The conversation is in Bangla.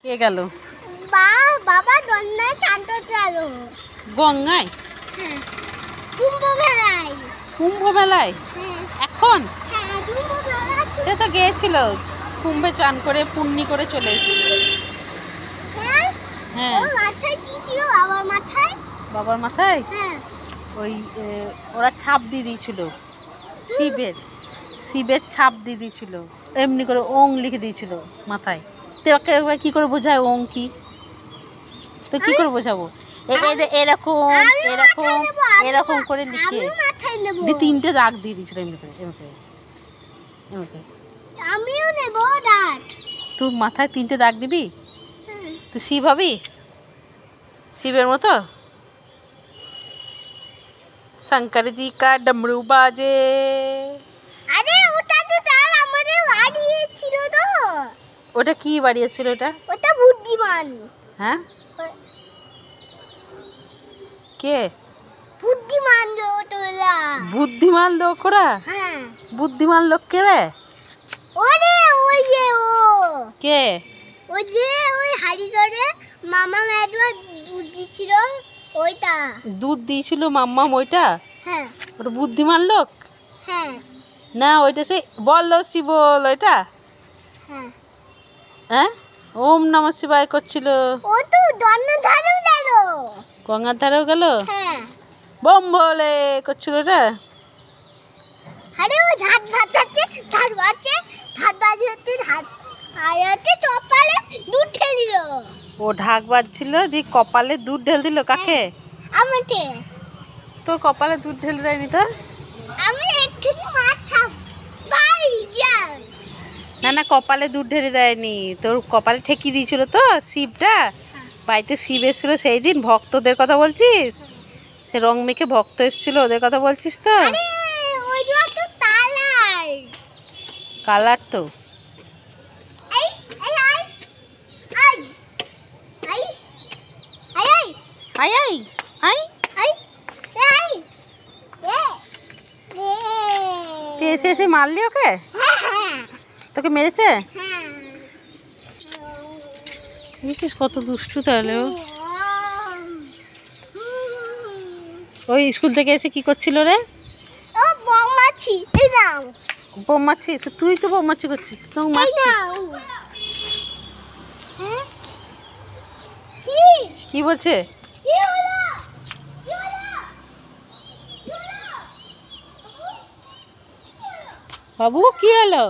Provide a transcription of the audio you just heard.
কে গেল? বাবা গঙ্গায় চান করতে গেল। গঙ্গায়? হ্যাঁ। কুম্ভ মেলায়। কুম্ভ মেলায়? হ্যাঁ। এখন? হ্যাঁ, কুম্ভ মেলায়। সে তো গিয়েছিল কুম্ভে চান করে পুণ্যি করে চলে এসেছে। হ্যাঁ? হ্যাঁ। ওর মাথায় কি ছিল? বাবার মাথায়? বাবার মাথায় হ্যাঁ। ওই ওরা ছাপ দিয়ে দিয়েছিল, শিবের ছাপ দিয়ে দিয়েছিল, এমনি করে ওং লিখে দিয়েছিল মাথায়। তোকে একবার কি করে বোঝায় ওং কি? তো কি করে বোঝাবো? এরকম এরকম এরকম করে লিখে দিয়ে 3টে দাগ দিয়ে দিয়েছিল এমনি করে এমনি করে এমনি করে। আমিও নেব দাগ। তুই মাথায় 3টে দাগ দিবি? তুই শিব হবি? শিবের মতো? शंकर जी का डमरू बाजे। আরে ওটা তো তার আমাদের বাড়ি ছিল তো। ওটা কি বাড়িয়েছিল? ওটা বুদ্ধিমান। হ্যাঁ? কে বুদ্ধিমান লোকরা? বুদ্ধিমান লোক ওরা? হ্যাঁ। বুদ্ধিমান লোক কে রে? ওরে ওই যে ও কে? ওই যে ওই হাড়ি ধরে মামা ম্যাডুয়া দুধ দিছিল ওইটা। দুধ দিয়েছিল মাম্মা ওইটা? হ্যাঁ। ওটা বুদ্ধিমান লোক? হ্যাঁ। না ওইটা সেই বলো শিবল ওইটা? হ্যাঁ। হ্যাঁ, ওম নমঃ শিবায় করছিল। ও তো গঙ্গার ধারেও গেল। গঙ্গার ধারেও গেল? হ্যাঁ। বম ভোলে করছিল ওটা? আরে ও ধার ভাতাচ্ছে ধার বাজছে ধার বাজতে ধার আয়াতে চপালে দুধ ঢেলে দিল। ও ঢাক বাজছিল দিয়ে কপালে দুধ ঢেল দিল। কাকে? আমাকে। তোর কপালে দুধ ঢেলে দেয়নি তো? আমি একটু মাথা ভাই যা। না না, কপালে দুধ ঢেলে দেয়নি, তোর কপালে ঠেকি দিয়েছিল তো শিবটা। বাড়িতে শিব এসেছিল সেই দিন, ভক্তদের কথা বলছিস? সে রং মেখে ভক্ত এসেছিল, ওদের কথা বলছিস তো? আরে ওইটা তো কালার। কালার তো। এই এই I I I I I I I I I তুই এসে এসে মারলি ওকে? তোকে মেরেছে? দেখছিস কত দুষ্টু তাহলে ও। ওই স্কুল থেকে এসে কি করছিল রে? ও বমাছি এই নাও। বোমাচ্ছি? তো তুই তো বোমাচ্ছি করছিস, তো মারছিস। হ্যাঁ কি বলছে? কি হলো? কি হলো? বাবু কি হলো?